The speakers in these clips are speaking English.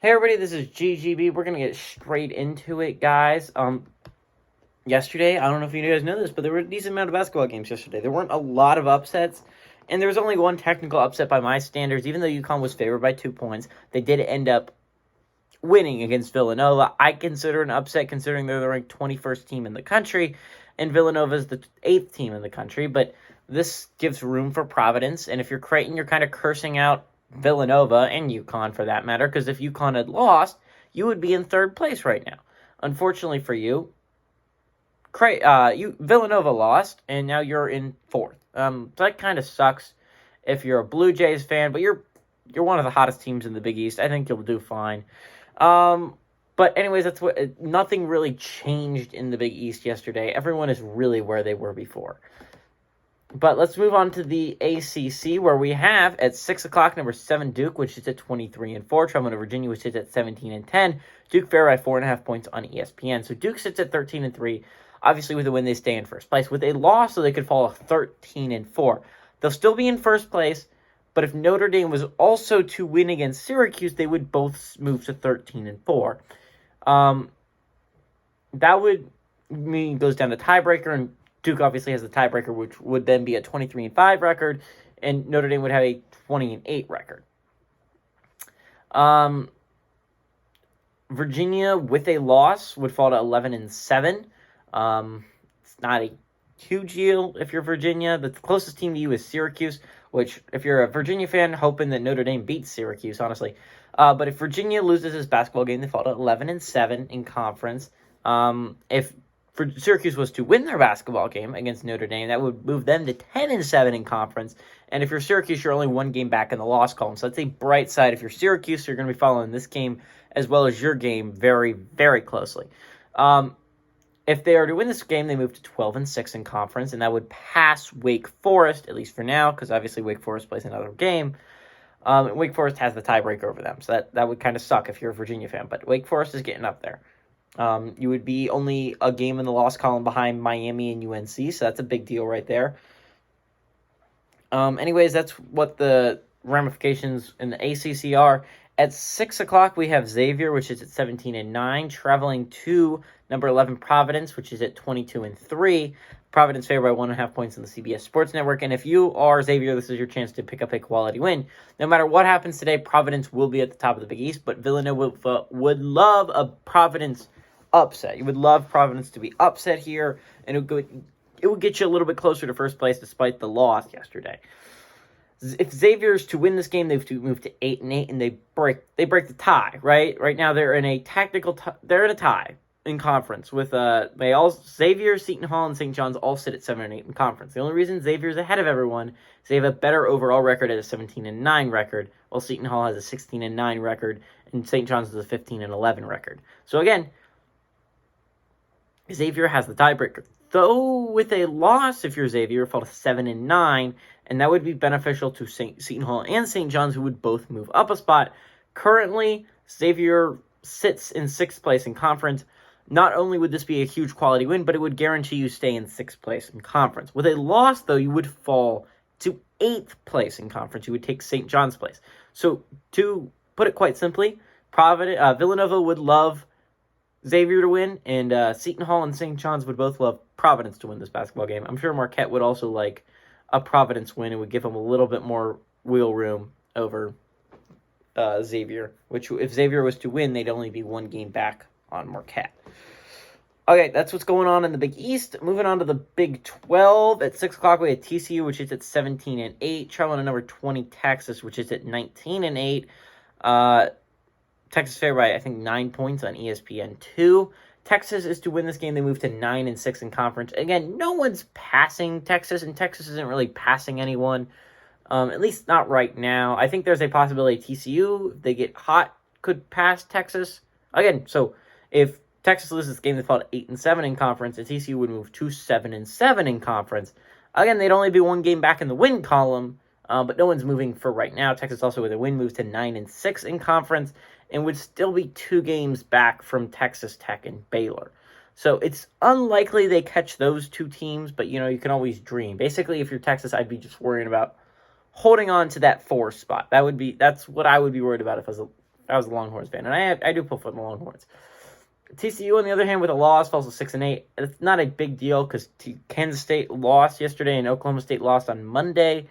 Hey everybody, this is GGB. We're gonna get straight into it, guys. Yesterday, I don't know if you guys know this, but there were a decent amount of basketball games yesterday. There weren't a lot of upsets, and there was only one technical upset by my standards. Even though UConn was favored by 2 points, they did end up winning against Villanova. I consider an upset considering they're the ranked 21st team in the country, and Villanova is the 8th team in the country. But this gives room for Providence, and if you're Creighton, you're kind of cursing out Villanova and UConn for that matter, because if UConn had lost, you would be in 3rd place right now. Unfortunately for you, Villanova lost, and now you're in 4th. So that kind of sucks if you're a Blue Jays fan, but you're one of the hottest teams in the Big East. I think you'll do fine. But anyways, nothing really changed in the Big East yesterday. Everyone is really where they were before. But let's move on to the ACC, where we have at 6 o'clock number 7 Duke, which is at 23-4, traveling to Virginia, which is at 17-10. Duke fair by 4.5 points on ESPN. So Duke sits at 13-3. Obviously, with a win, they stay in first place. With a loss, so they could fall 13-4. They'll still be in first place, but if Notre Dame was also to win against Syracuse, they would both move to 13-4. That would mean it goes down to tiebreaker, and Duke obviously has the tiebreaker, which would then be a 23-5 record, and Notre Dame would have a 20-8 record. Virginia, with a loss, would fall to 11-7. It's not a huge deal if you're Virginia. The closest team to you is Syracuse, which, if you're a Virginia fan, hoping that Notre Dame beats Syracuse, honestly. But if Virginia loses this basketball game, they fall to 11-7 in conference. If Syracuse was to win their basketball game against Notre Dame, that would move them to 10-7 in conference. And if you're Syracuse, you're only 1 game back in the loss column. So that's a bright side. If you're Syracuse, you're going to be following this game as well as your game very, very closely. If they are to win this game, they move to 12-6 in conference, and that would pass Wake Forest, at least for now, because obviously Wake Forest plays another game. Wake Forest has the tiebreaker over them, so that would kind of suck if you're a Virginia fan. But Wake Forest is getting up there. You would be only a game in the loss column behind Miami and UNC, so that's a big deal right there. Anyways, that's what the ramifications in the ACC are. At 6 o'clock, we have Xavier, which is at 17-9, traveling to number 11 Providence, which is at 22-3. Providence favored by 1.5 points on the CBS Sports Network. And if you are Xavier, this is your chance to pick up a quality win. No matter what happens today, Providence will be at the top of the Big East, but Villanova would love a Providence upset. You would love Providence to be upset here, and it would get you a little bit closer to first place despite the loss yesterday. If Xavier is to win this game, they have to move to 8-8, and they break the tie. Right now, they're in a they're in a tie in conference with Xavier, Seton Hall, and St. John's all sit at 7-8 in conference. The only reason Xavier's ahead of everyone is they have a better overall record at a 17-9 record, while Seton Hall has a 16-9 record, and St. John's has a 15-11 record. So again, Xavier has the tiebreaker. Though with a loss, if you're Xavier, you fall to 7-9, and that would be beneficial to Seton Hall and St. John's, who would both move up a spot. Currently, Xavier sits in 6th place in conference. Not only would this be a huge quality win, but it would guarantee you stay in 6th place in conference. With a loss, though, you would fall to 8th place in conference. You would take St. John's place. So, to put it quite simply, Villanova would love Xavier to win, and Seton Hall and St. John's would both love Providence to win this basketball game. I'm sure Marquette would also like a Providence win. It would give them a little bit more wheel room over Xavier, which if Xavier was to win, they'd only be 1 game back on Marquette. Okay, that's what's going on in the Big East. Moving on to the Big 12. At 6 o'clock, we have TCU, which is at 17-8. Traveling to number 20, Texas, which is at 19-8. Texas favored by, I think, 9 points on ESPN2. Texas is to win this game. They move to 9-6 in conference. Again, no one's passing Texas, and Texas isn't really passing anyone, at least not right now. I think there's a possibility TCU, if they get hot, could pass Texas. Again, so if Texas loses this game, they fall to 8-7 in conference, and TCU would move to 7-7 in conference. Again, they'd only be 1 game back in the win column, but no one's moving for right now. Texas also with a win moves to 9-6 in conference, and would still be 2 games back from Texas Tech and Baylor. So it's unlikely they catch those 2 teams, but, you can always dream. Basically, if you're Texas, I'd be just worrying about holding on to that 4 spot. That's what I would be worried about if I was I was a Longhorns fan, and I do pull for the Longhorns. TCU, on the other hand, with a loss, falls to 6-8. It's not a big deal because Kansas State lost yesterday and Oklahoma State lost on Monday.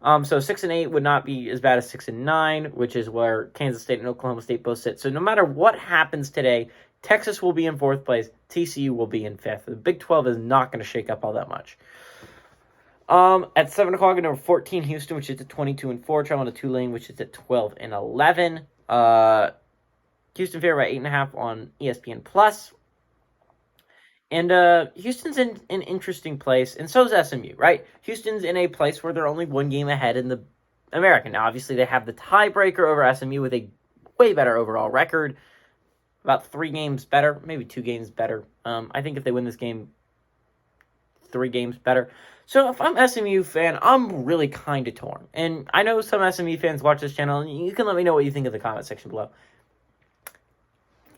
So 6-8 would not be as bad as 6-9, which is where Kansas State and Oklahoma State both sit. So no matter what happens today, Texas will be in 4th place. TCU will be in 5th. The Big 12 is not going to shake up all that much. At 7 o'clock, number 14, Houston, which is at 22-4, traveling to Tulane, which is at 12-11. Houston favored by 8.5 on ESPN Plus. And Houston's in an interesting place, and so is SMU, right? Houston's in a place where they're only one game ahead in the American. Now, obviously, they have the tiebreaker over SMU with a way better overall record. About 3 games better, maybe 2 games better. I think if they win this game, 3 games better. So if I'm an SMU fan, I'm really kind of torn. And I know some SMU fans watch this channel, and you can let me know what you think in the comment section below.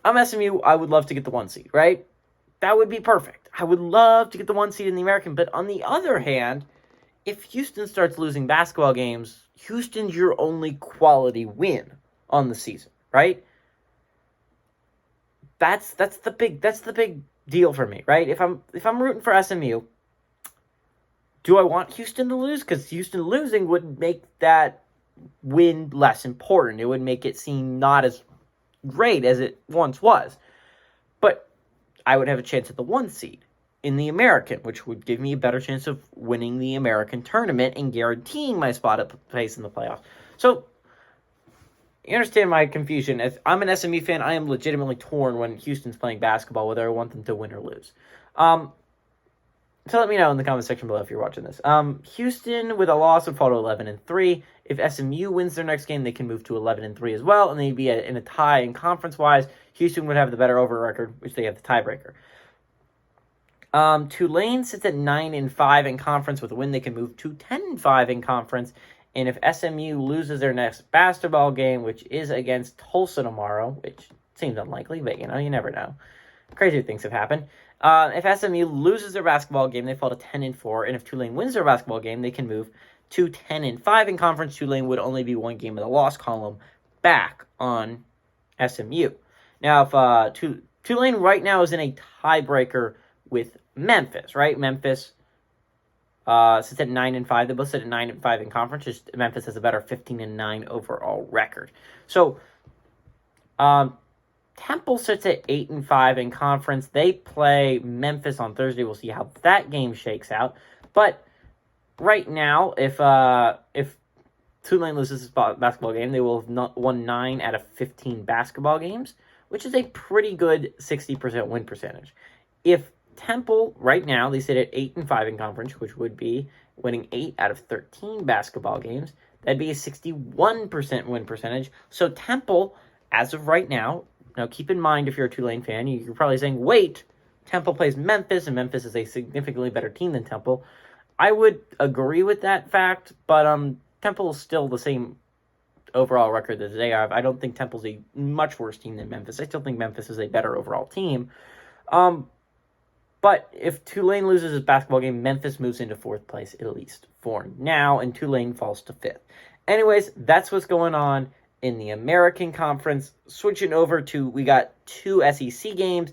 I'm SMU, I would love to get the 1 seed, right? That would be perfect. I would love to get the 1 seed in the American. But on the other hand, if Houston starts losing basketball games, Houston's your only quality win on the season, right? That's the big deal for me, right? If I'm rooting for SMU, do I want Houston to lose? Because Houston losing would make that win less important. It would make it seem not as great as it once was. But I would have a chance at the 1 seed in the American, which would give me a better chance of winning the American tournament and guaranteeing my spot at place in the playoffs. So, you understand my confusion. If I'm an SMU fan, I am legitimately torn when Houston's playing basketball, whether I want them to win or lose. So let me know in the comment section below if you're watching this. Houston with a loss would fall to 11-3. If SMU wins their next game, they can move to 11-3 as well, and they'd be in a tie. And conference-wise, Houston would have the better over record, which they have the tiebreaker. Tulane sits at 9-5 in conference. With a win, they can move to 10-5 in conference. And if SMU loses their next basketball game, which is against Tulsa tomorrow, which seems unlikely, but you never know. Crazy things have happened. If SMU loses their basketball game, they fall to 10-4. And if Tulane wins their basketball game, they can move to 10-5 in conference. Tulane would only be 1 game of the loss column back on SMU. Now, if Tulane right now is in a tiebreaker with Memphis, right? Memphis sits at 9-5. They both sit at 9-5 in conference. Just Memphis has a better 15-9 overall record. So, Temple sits at 8-5 in conference. They play Memphis on Thursday. We'll see how that game shakes out. But right now, if Tulane loses this basketball game, they will have won 9 out of 15 basketball games, which is a pretty good 60% win percentage. If Temple, right now, they sit at 8-5 in conference, which would be winning 8 out of 13 basketball games. That'd be a 61% win percentage. So Temple, as of right now keep in mind, if you're a Tulane fan, you're probably saying, wait, Temple plays Memphis, and Memphis is a significantly better team than Temple. I would agree with that fact, but Temple is still the same overall record that they have. I don't think Temple's a much worse team than Memphis. I still think Memphis is a better overall team. But if Tulane loses his basketball game, Memphis moves into 4th place, at least for now, and Tulane falls to 5th. Anyways, that's what's going on in the American Conference. Switching over to, we got 2 SEC games.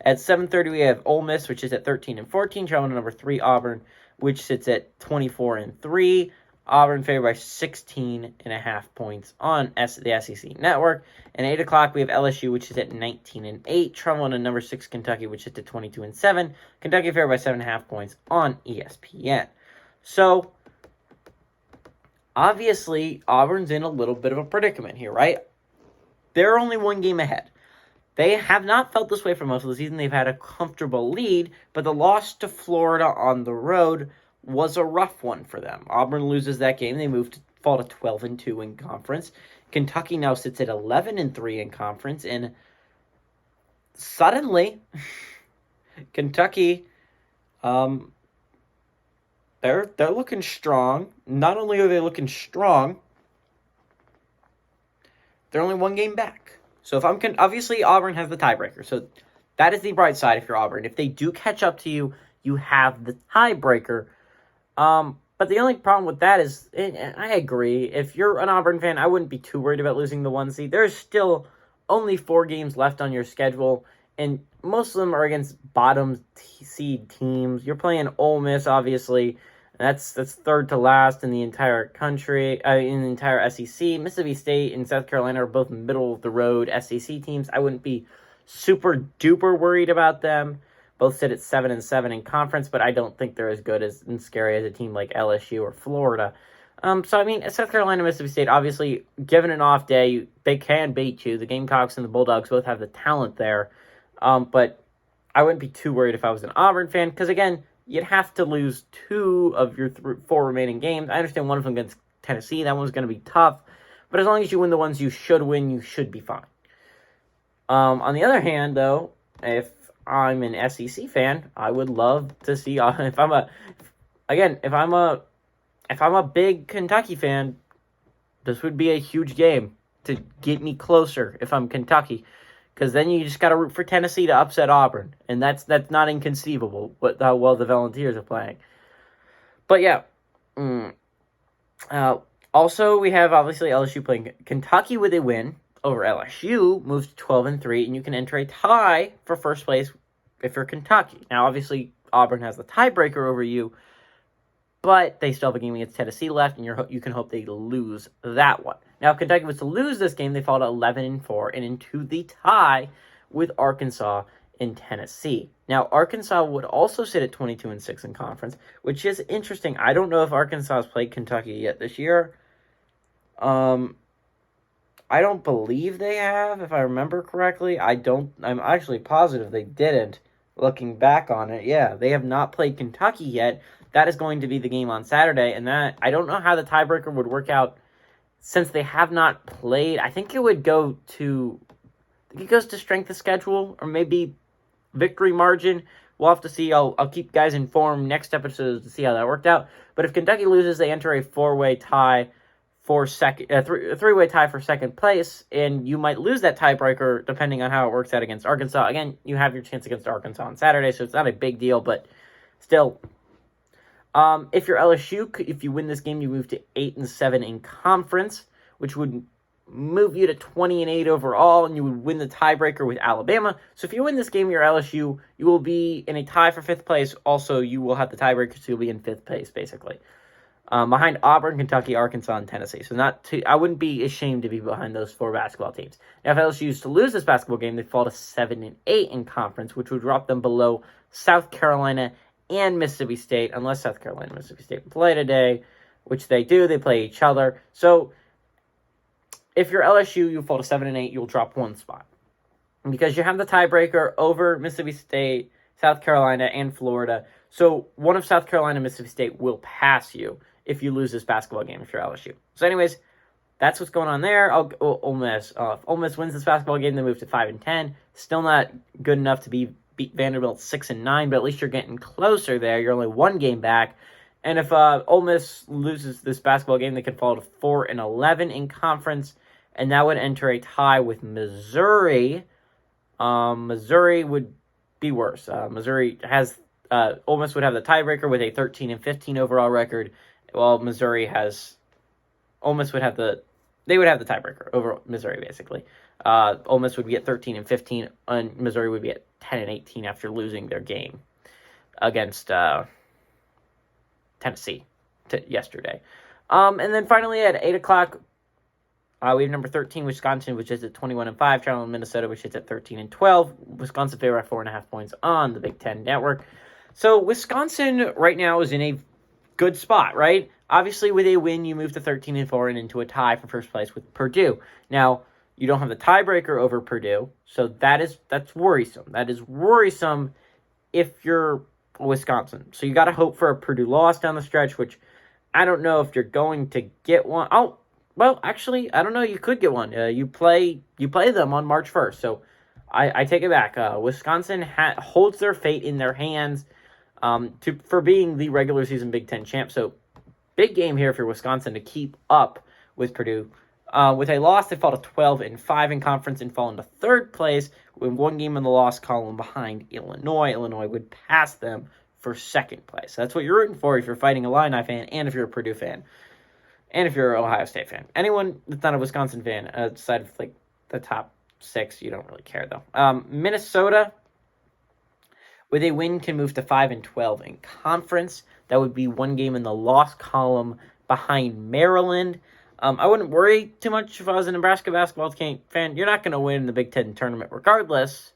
At 7:30, we have Ole Miss, which is at 13-14, traveling to number 3, Auburn, which sits at 24-3. Auburn favored by 16.5 points on the SEC Network. And 8 o'clock, we have LSU, which is at 19-8, traveling to number 6, Kentucky, which sits at 22-7. Kentucky favored by 7.5 points on ESPN. So, obviously, Auburn's in a little bit of a predicament here, right? They're only 1 game ahead. They have not felt this way for most of the season. They've had a comfortable lead, but the loss to Florida on the road was a rough one for them. Auburn loses that game. They fall to 12-2 in conference. Kentucky now sits at 11-3 in conference, and suddenly, Kentucky, they're looking strong. Not only are they looking strong, they're only 1 game back. So if obviously Auburn has the tiebreaker. So that is the bright side if you're Auburn. If they do catch up to you, you have the tiebreaker. But the only problem with that is, and I agree, if you're an Auburn fan, I wouldn't be too worried about losing the 1 seed. There's still only 4 games left on your schedule, and most of them are against bottom seed teams. You're playing Ole Miss, obviously. That's third to last in the entire country, in the entire SEC. Mississippi State and South Carolina are both middle of the road SEC teams. I wouldn't be super duper worried about them. Both sit at 7-7 in conference, but I don't think they're as good and scary as a team like LSU or Florida. So I mean, South Carolina, Mississippi State, obviously, given an off day, they can beat you. The Gamecocks and the Bulldogs both have the talent there. But I wouldn't be too worried if I was an Auburn fan, because again, you'd have to lose 2 of your 4 remaining games. I understand one of them against Tennessee. That one's going to be tough. But as long as you win the ones you should win, you should be fine. On the other hand, though, if I'm an SEC fan, I would love to see, if I'm a big Kentucky fan, this would be a huge game to get me closer if I'm Kentucky. Because then you just got to root for Tennessee to upset Auburn. And that's not inconceivable, how well the Volunteers are playing. But yeah. Also, we have, obviously, LSU playing Kentucky with a win over LSU, moves to 12-3, and you can enter a tie for first place if you're Kentucky. Now, obviously, Auburn has the tiebreaker over you, but they still have a game against Tennessee left, and you can hope they lose that one. Now, if Kentucky was to lose this game, they fall to 11-4 and into the tie with Arkansas and Tennessee. Now, Arkansas would also sit at 22-6 in conference, which is interesting. I don't know if Arkansas has played Kentucky yet this year. I don't believe they have, if I remember correctly. I'm actually positive they didn't, looking back on it. Yeah, they have not played Kentucky yet. That is going to be the game on Saturday, and that I don't know how the tiebreaker would work out since they have not played. I think it would go to, it goes to strength of schedule or maybe victory margin. We'll have to see. I'll keep guys informed next episode to see how that worked out. But if Kentucky loses, they enter a four-way tie for three-way tie for second place, and you might lose that tiebreaker depending on how it works out against Arkansas. Again, you have your chance against Arkansas on Saturday, so it's not a big deal, but still. If you're LSU, if you win this game, you move to 8-7 in conference, which would move you to 20-8 overall, and you would win the tiebreaker with Alabama. So if you win this game, you're LSU, you will be in a tie for fifth place. Also, you will have the tiebreaker, so you'll be in fifth place, basically. Behind Auburn, Kentucky, Arkansas, and Tennessee. So I wouldn't be ashamed to be behind those four basketball teams. Now, if LSU is to lose this basketball game, they fall to 7-8 in conference, which would drop them below South Carolina and Mississippi State, unless South Carolina and Mississippi State play today, which they do. They play each other. So if you're LSU, you fall to 7-8, you'll drop one spot. And because you have the tiebreaker over Mississippi State, South Carolina, and Florida. So one of South Carolina and Mississippi State will pass you if you lose this basketball game if you're LSU. So anyways, that's what's going on there. Ole Miss. If Ole Miss wins this basketball game, they move to 5-10. Still not good enough to beat Vanderbilt 6-9, but at least you're getting closer there. You're only one game back. And if Ole Miss loses this basketball game, they could fall to 4-11 in conference, and that would enter a tie with Missouri. Missouri would be worse. Missouri has Ole Miss would have the tiebreaker with a 13-15 overall record, while Ole Miss would have the tiebreaker over Missouri, basically. Ole Miss would be at 13-15, and Missouri would be at 10-18 after losing their game against Tennessee yesterday. And then finally at 8 o'clock, we have number 13, Wisconsin, which is at 21-5. Charlotte, Minnesota, which is at 13-12. Wisconsin favored by 4.5 points on the Big Ten Network. So Wisconsin right now is in a good spot, right? Obviously, with a win, you move to 13-4 and into a tie for first place with Purdue. Now, you don't have the tiebreaker over Purdue, so that's worrisome. That is worrisome if you're Wisconsin. So you got to hope for a Purdue loss down the stretch, which I don't know if you're going to get one. Oh, well, actually, I don't know. You could get one. You play them on March 1st, so I take it back. Wisconsin holds their fate in their hands for being the regular season Big Ten champ. So big game here for Wisconsin to keep up with Purdue. With a loss, they fall to 12-5 in conference and fall into third place with one game in the loss column behind Illinois. Illinois would pass them for second place. So that's what you're rooting for if you're fighting a Illini fan and if you're a Purdue fan and if you're an Ohio State fan. Anyone that's not a Wisconsin fan, aside of like the top 6, you don't really care though. Minnesota, with a win, can move to 5-12 in conference. That would be one game in the loss column behind Maryland. I wouldn't worry too much if I was a Nebraska basketball fan. You're not going to win the Big Ten tournament regardless,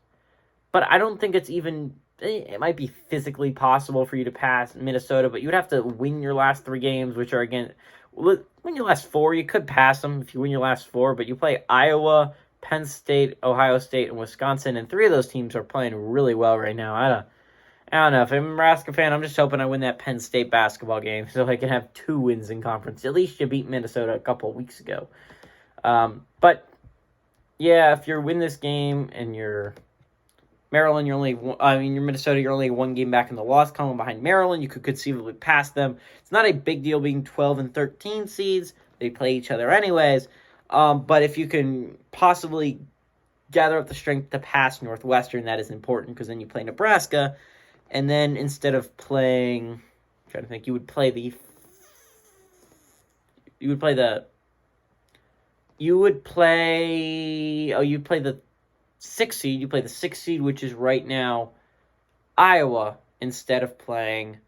but I don't think it's even... It might be physically possible for you to pass Minnesota, but you would have to win your last 3 games, which are, again, win your last 4. You could pass them if you win your last 4, but you play Iowa, Penn State, Ohio State, and Wisconsin, and 3 of those teams are playing really well right now. I don't know. If I'm a Nebraska fan, I'm just hoping I win that Penn State basketball game so I can have 2 wins in conference. At least you beat Minnesota a couple of weeks ago. But, yeah, if you win this game and you're Maryland, you're Minnesota, you're only 1 game back in the loss column behind Maryland. You could conceivably pass them. It's not a big deal being 12 and 13 seeds. They play each other anyways. But if you can possibly gather up the strength to pass Northwestern, that is important because then you play Nebraska. And then instead of playing, I'm trying to think, you would play the 6th seed. You play the 6th seed, which is right now Iowa, instead of playing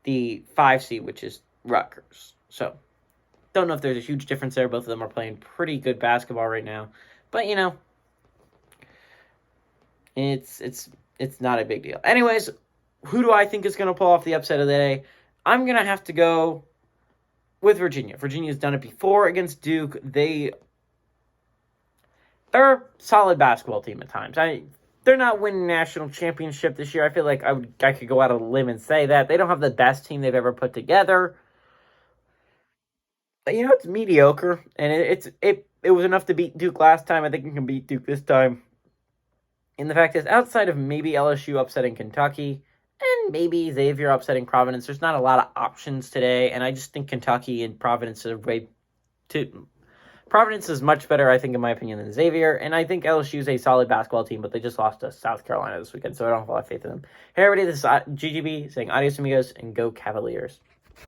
the 5 seed, which is Rutgers. So, don't know if there's a huge difference there. Both of them are playing pretty good basketball right now. But, it's not a big deal. Anyways, who do I think is going to pull off the upset of the day? I'm going to have to go with Virginia. Virginia's done it before against Duke. They're a solid basketball team at times. They're not winning national championship this year. I feel like I could go out on a limb and say that. They don't have the best team they've ever put together. But, it's mediocre, and it was enough to beat Duke last time. I think it can beat Duke this time. And the fact is, outside of maybe LSU upsetting Kentucky and maybe Xavier upsetting Providence, there's not a lot of options today. And I just think Kentucky and Providence are Providence is much better, I think, in my opinion, than Xavier. And I think LSU is a solid basketball team, but they just lost to South Carolina this weekend, so I don't have a lot of faith in them. Hey, everybody, this is GGB saying adios, amigos, and go Cavaliers.